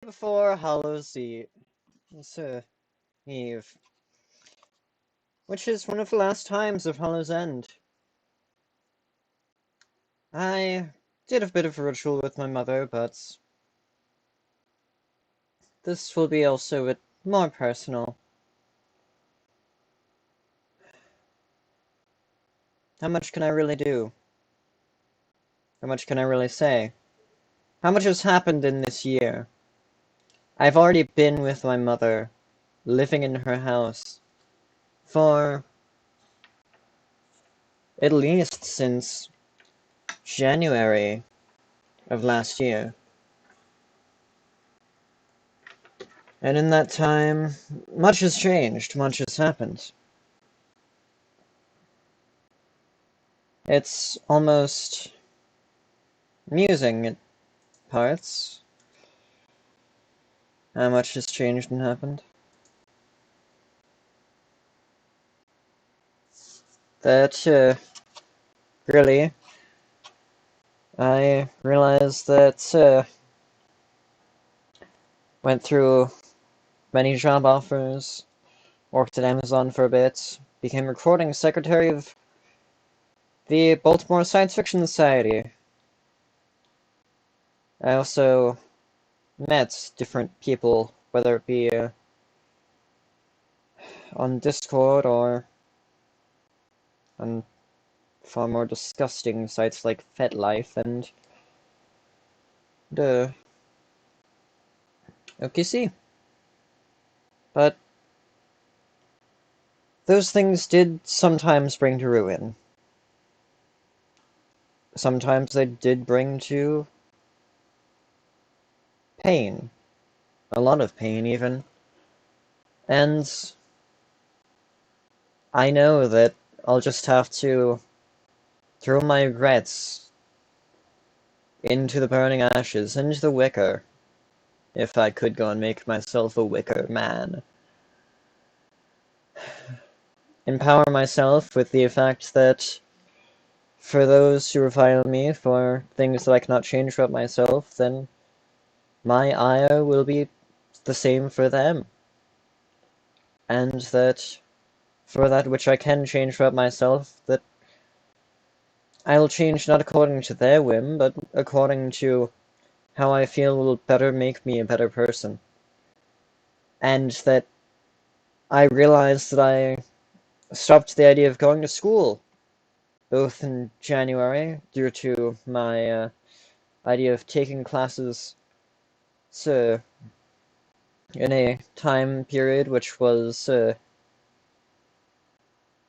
Before Eve, which is one of the last times of Hallows End. I did a bit of a ritual with my mother, but this will be also a bit more personal. How much can I really do? How much can I really say? How much has happened in this year? I've already been with my mother, living in her house, for at least since January of last year. And in that time, much has changed, much has happened. It's almost amusing at parts how much has changed and happened. That, really, I realized that, went through many job offers, worked at Amazon for a bit, became recording secretary of the Baltimore Science Fiction Society. I also met different people, whether it be on Discord or on far more disgusting sites like FetLife and OKC. But those things did sometimes bring to ruin. Sometimes they did bring to pain. A lot of pain, even. And I know that I'll just have to throw my regrets into the burning ashes, into the wicker, if I could go and make myself a wicker man. Empower myself with the fact that for those who revile me for things that I cannot change about myself, then my ire will be the same for them. And that for that which I can change about myself, that I'll change not according to their whim, but according to how I feel will better make me a better person. And that I realized that I stopped the idea of going to school, both in January, due to my idea of taking classes so in a time period which was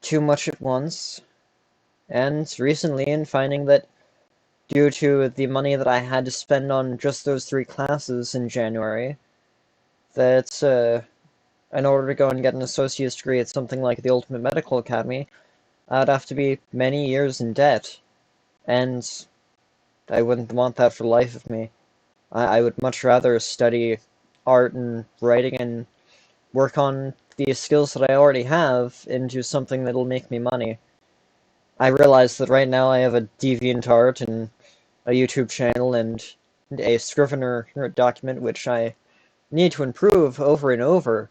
too much at once, and recently in finding that due to the money that I had to spend on just those 3 classes in January, that in order to go and get an associate's degree at something like the Ultimate Medical Academy, I'd have to be many years in debt, and I wouldn't want that for the life of me. I would much rather study art and writing and work on the skills that I already have into something that'll make me money. I realize that right now I have a DeviantArt and a YouTube channel and a Scrivener document which I need to improve over and over,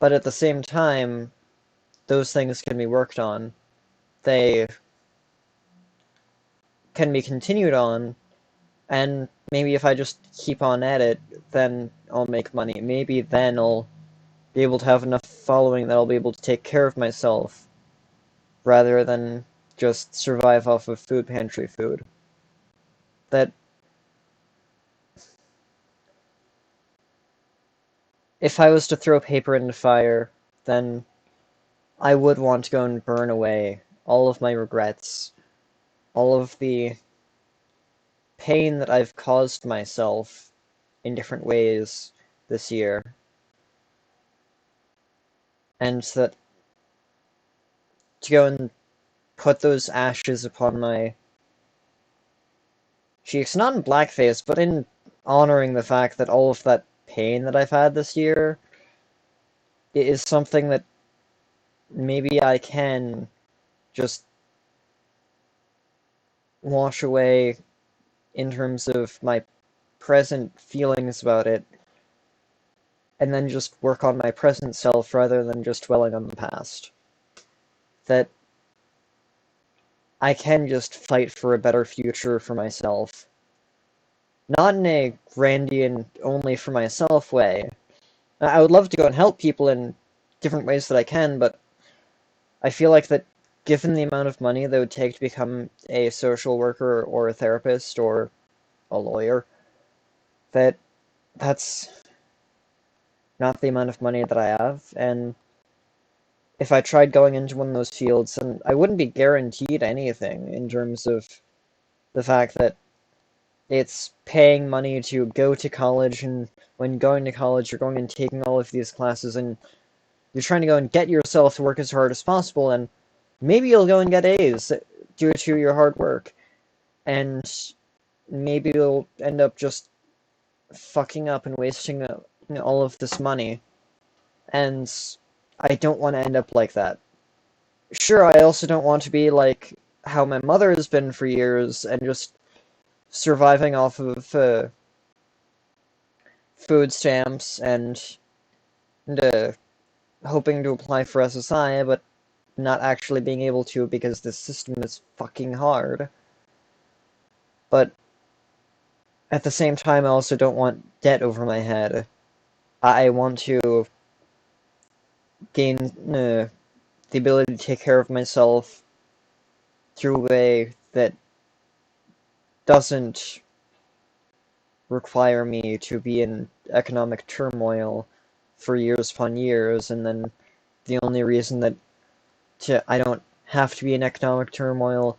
but at the same time, those things can be worked on. They can be continued on, and maybe if I just keep on at it, then I'll make money. Maybe then I'll be able to have enough following that I'll be able to take care of myself, rather than just survive off of food pantry food. That if I was to throw paper into fire, then I would want to go and burn away all of my regrets, all of the pain that I've caused myself in different ways this year, and that to go and put those ashes upon my cheeks, not in blackface, but in honoring the fact that all of that pain that I've had this year is something that maybe I can just wash away in terms of my present feelings about it, and then just work on my present self rather than just dwelling on the past. That I can just fight for a better future for myself. Not in a grandiose and only for myself way. I would love to go and help people in different ways that I can, but I feel like that given the amount of money that would take to become a social worker or a therapist or a lawyer, that's not the amount of money that I have, and if I tried going into one of those fields, then I wouldn't be guaranteed anything in terms of the fact that it's paying money to go to college, and when going to college, you're going and taking all of these classes, and you're trying to go and get yourself to work as hard as possible, and maybe you'll go and get A's due to your hard work, and maybe you'll end up just fucking up and wasting all of this money, and I don't want to end up like that. Sure, I also don't want to be like how my mother has been for years, and just surviving off of food stamps and hoping to apply for SSI, but not actually being able to because this system is fucking hard. But at the same time, I also don't want debt over my head. I want to gain the ability to take care of myself through a way that doesn't require me to be in economic turmoil for years upon years, and then the only reason that I don't have to be in economic turmoil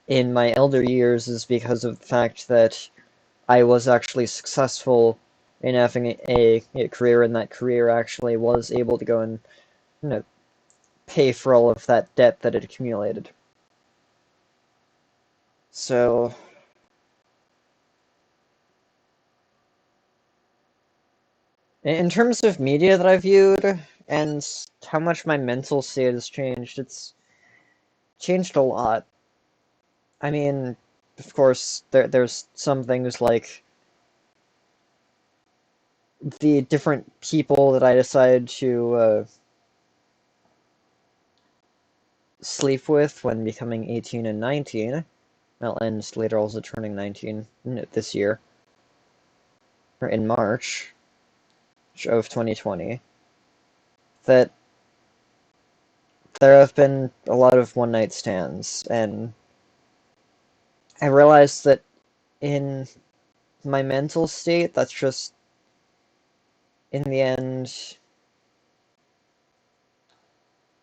in my elder years is because of the fact that I was actually successful in having a career, and that career actually was able to go and pay for all of that debt that had accumulated. So, in terms of media that I viewed and how much my mental state has changed, it's changed a lot. I mean, of course, there's some things like the different people that I decided to sleep with when becoming 18 and 19. Well, and later also turning 19 this year, or in March of 2020, that there have been a lot of one-night stands, and I realized that in my mental state, that's just, in the end,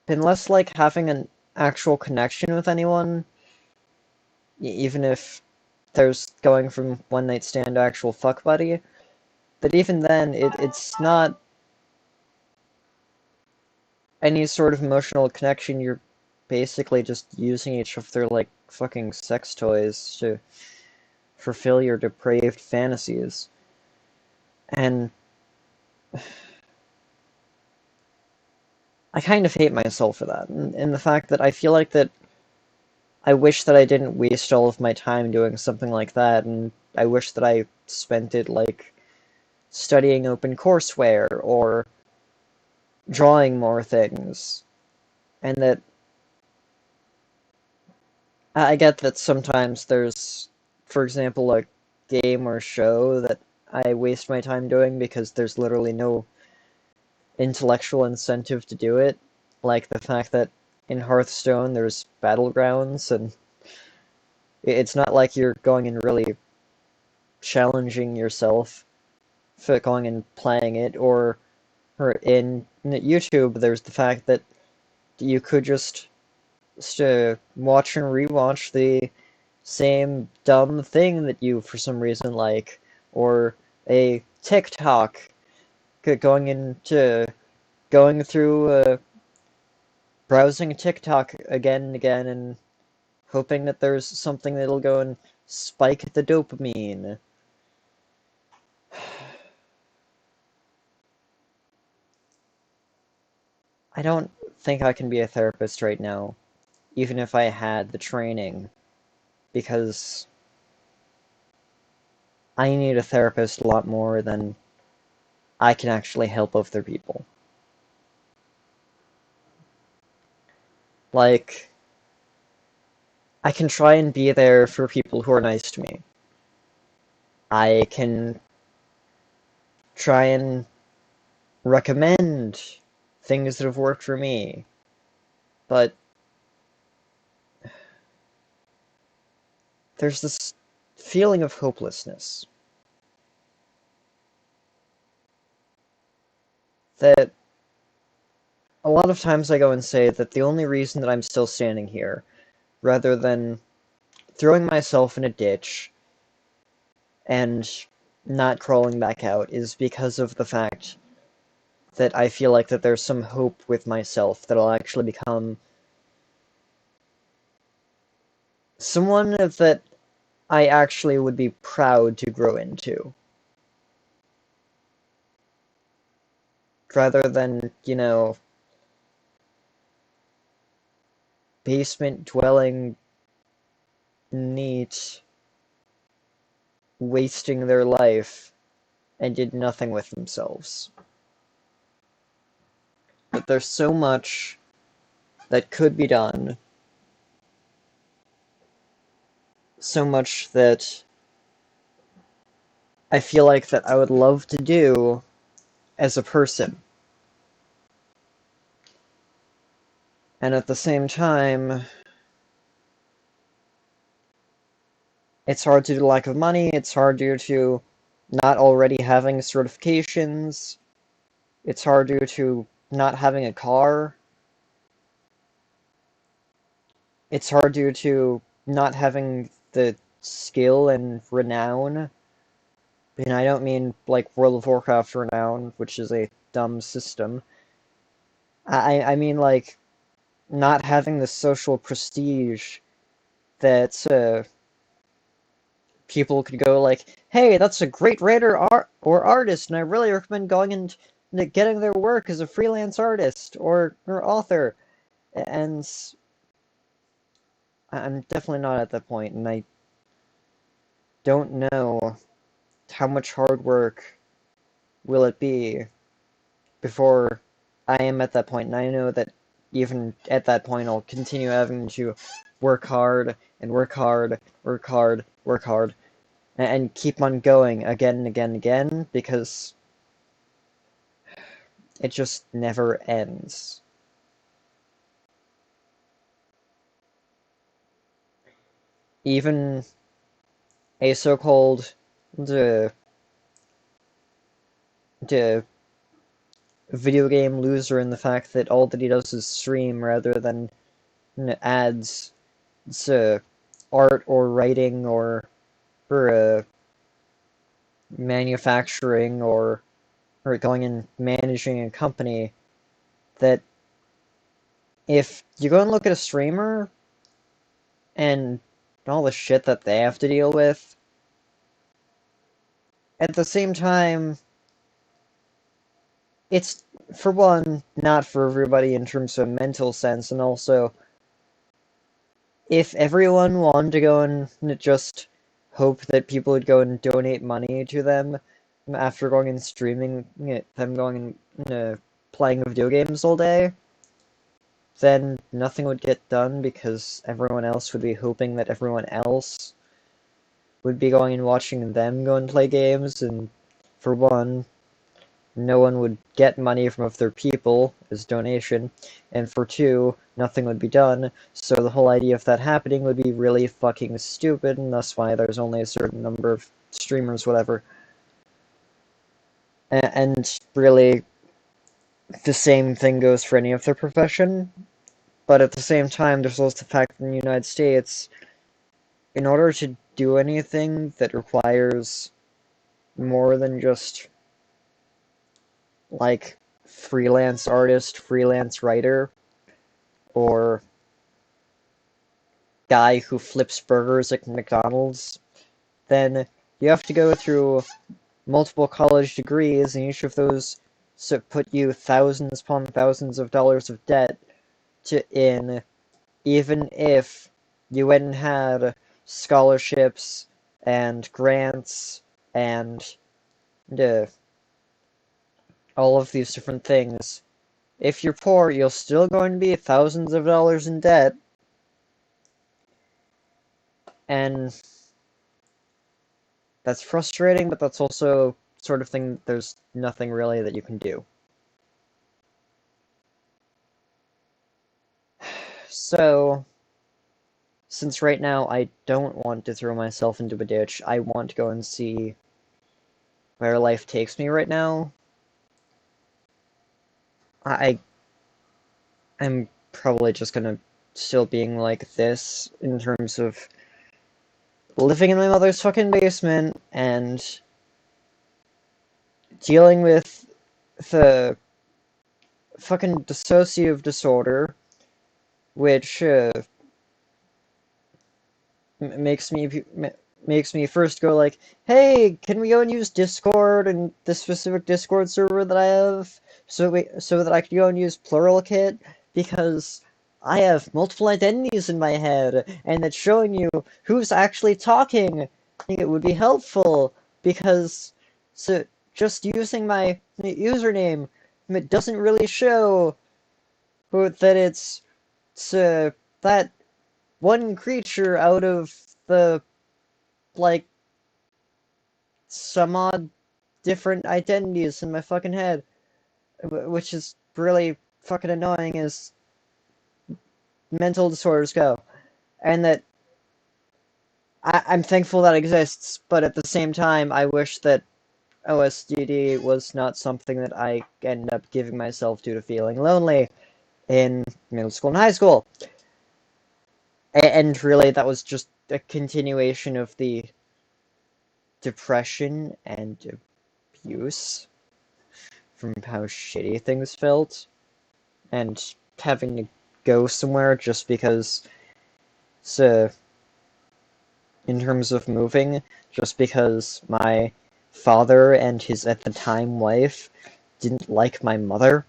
been less like having an actual connection with anyone, even if there's going from one-night stand to actual fuck buddy. But even then, it's not any sort of emotional connection. You're basically just using each of their, like, fucking sex toys to fulfill your depraved fantasies. And I kind of hate myself for that. And the fact that I feel like that I wish that I didn't waste all of my time doing something like that, and I wish that I spent it, like, studying OpenCourseWare, or drawing more things. And that I get that sometimes there's, for example, a game or show that I waste my time doing because there's literally no intellectual incentive to do it. Like the fact that in Hearthstone there's battlegrounds, and it's not like you're going and really challenging yourself for going and playing it, or in YouTube there's the fact that you could just watch and rewatch the same dumb thing that you for some reason like, or a TikTok going through browsing TikTok again and again and hoping that there's something that'll go and spike the dopamine. I don't think I can be a therapist right now, even if I had the training, because I need a therapist a lot more than I can actually help other people. Like, I can try and be there for people who are nice to me. I can try and recommend things that have worked for me. But there's this feeling of hopelessness that a lot of times I go and say that the only reason that I'm still standing here, rather than throwing myself in a ditch and not crawling back out, is because of the fact that I feel like that there's some hope with myself that I'll actually become someone that I actually would be proud to grow into. Rather than, basement dwelling NEET wasting their life and did nothing with themselves. But there's so much that could be done, so much that I feel like that I would love to do as a person. And at the same time, it's hard due to lack of money, it's hard due to not already having certifications, it's hard due to not having a car, it's hard due to not having the skill and renown. And I don't mean like World of Warcraft renown, which is a dumb system. I mean like not having the social prestige that people could go like, hey, that's a great writer or artist, and I really recommend going and getting their work as a freelance artist or author. And I'm definitely not at that point, and I don't know how much hard work will it be before I am at that point. And I know that even at that point, I'll continue having to work hard and work hard, work hard, work hard, and keep on going again and again and again, because it just never ends. Even a so-called the video game loser in the fact that all that he does is stream rather than ads to art or writing or manufacturing or going and managing a company, that if you go and look at a streamer and all the shit that they have to deal with, at the same time, it's, for one, not for everybody in terms of mental sense, and also, if everyone wanted to go and just hope that people would go and donate money to them after going and streaming, them going and playing video games all day, then nothing would get done because everyone else would be hoping that everyone else would be going and watching them go and play games, and for one, no one would get money from other people as donation, and for two, nothing would be done, so the whole idea of that happening would be really fucking stupid, and that's why there's only a certain number of streamers, whatever. And really, the same thing goes for any other profession, but at the same time, there's also the fact that in the United States, in order to do anything that requires more than just like freelance artist, freelance writer, or guy who flips burgers at McDonald's, then you have to go through multiple college degrees, and each of those put you thousands upon thousands of dollars of debt even if you went and had scholarships and grants and all of these different things. If you're poor, you're still going to be thousands of dollars in debt, and that's frustrating, but that's also sort of thing there's nothing really that you can do. So, since right now I don't want to throw myself into a ditch, I want to go and see where life takes me right now. I am probably just gonna still being like this in terms of living in my mother's fucking basement and dealing with the fucking dissociative disorder, which makes me first go like, "Hey, can we go and use Discord and this specific Discord server that I have, so that I can go and use Pluralkit because I have multiple identities in my head, and it's showing you who's actually talking. I think it would be helpful because so just using my username, it doesn't really show that it's that one creature out of the like some odd different identities in my fucking head, which is really fucking annoying as mental disorders go. And that I'm thankful that exists, but at the same time, I wish that OSDD was not something that I end up giving myself due to feeling lonely in middle school and high school. And really, that was just a continuation of the depression and abuse from how shitty things felt, and having to go somewhere just because, so, in terms of moving, just because my father and his at the time wife didn't like my mother.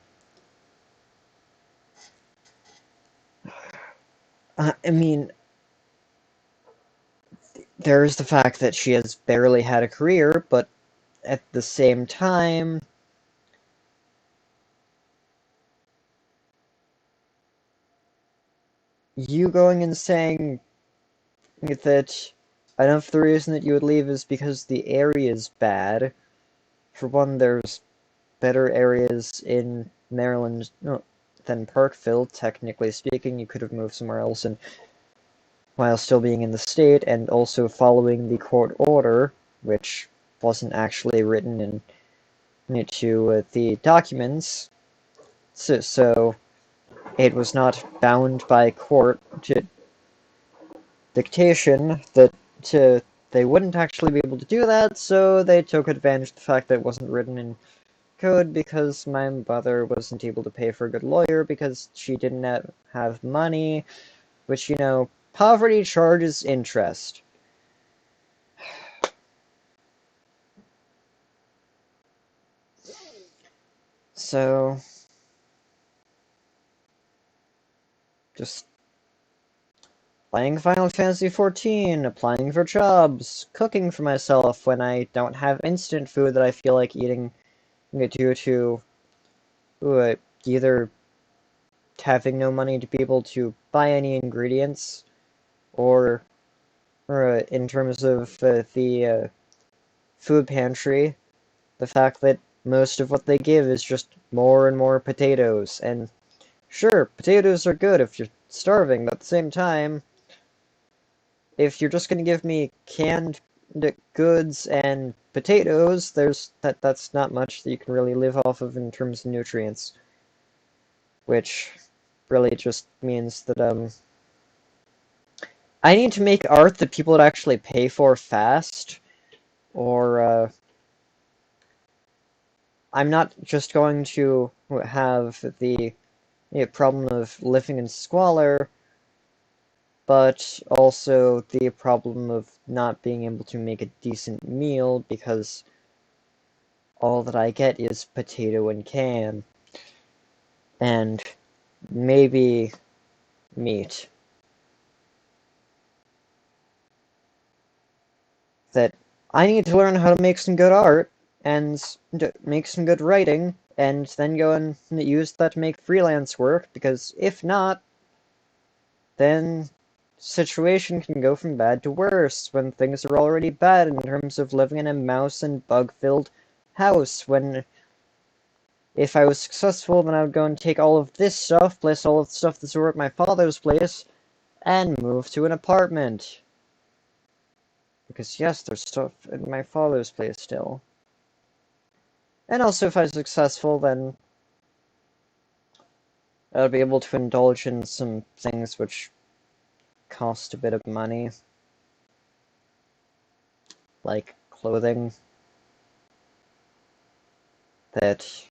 I mean, there's the fact that she has barely had a career, but at the same time, you going and saying that enough the reason that you would leave is because the area is bad. For one, there's better areas in Maryland than Parkville, technically speaking. You could have moved somewhere else and while still being in the state, and also following the court order, which wasn't actually written into the documents. So it was not bound by court to dictation that they wouldn't actually be able to do that, so they took advantage of the fact that it wasn't written in code because my mother wasn't able to pay for a good lawyer because she didn't have money, which, poverty charges interest. So, just playing Final Fantasy XIV, applying for jobs, cooking for myself when I don't have instant food that I feel like eating due to either having no money to be able to buy any ingredients, or in terms of the food pantry, the fact that most of what they give is just more and more potatoes. And sure, potatoes are good if you're starving, but at the same time, if you're just going to give me canned goods and potatoes, that's not much that you can really live off of in terms of nutrients, which really just means that I need to make art that people would actually pay for fast, or I'm not just going to have the problem of living in squalor, but also the problem of not being able to make a decent meal because all that I get is potato and can, and maybe meat. That I need to learn how to make some good art and make some good writing, and then go and use that to make freelance work, because if not, then situation can go from bad to worse when things are already bad in terms of living in a mouse and bug-filled house. When if I was successful, then I would go and take all of this stuff, plus all of the stuff that's over at my father's place, and move to an apartment. Because yes, there's stuff in my father's place still. And also, if I was successful, then I'll be able to indulge in some things which cost a bit of money, like clothing that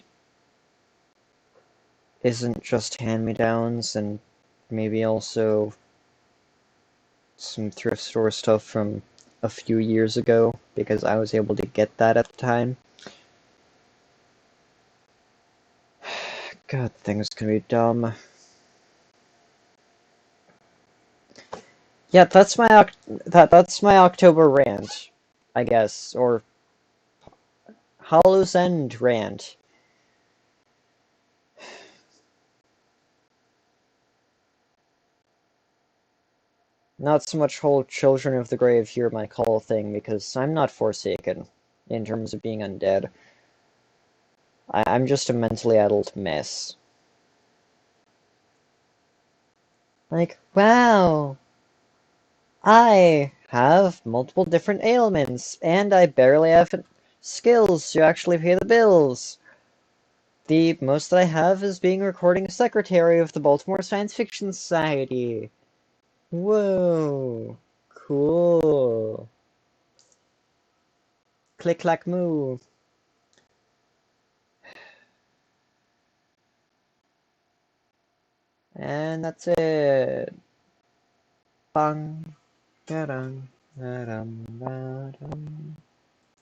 isn't just hand-me-downs, and maybe also some thrift store stuff from a few years ago, because I was able to get that at the time. God, things can be dumb. Yeah, that's my October rant, I guess, or Hollow's End rant. Not so much whole Children of the Grave hear my call thing, because I'm not Forsaken in terms of being undead. I'm just a mentally adult mess. Like, wow, I have multiple different ailments, and I barely have skills to actually pay the bills. The most that I have is being a recording secretary of the Baltimore Science Fiction Society. Whoa, cool. Click, clack, moo. And that's it. Bang, da-dum, da-dum, da-dum.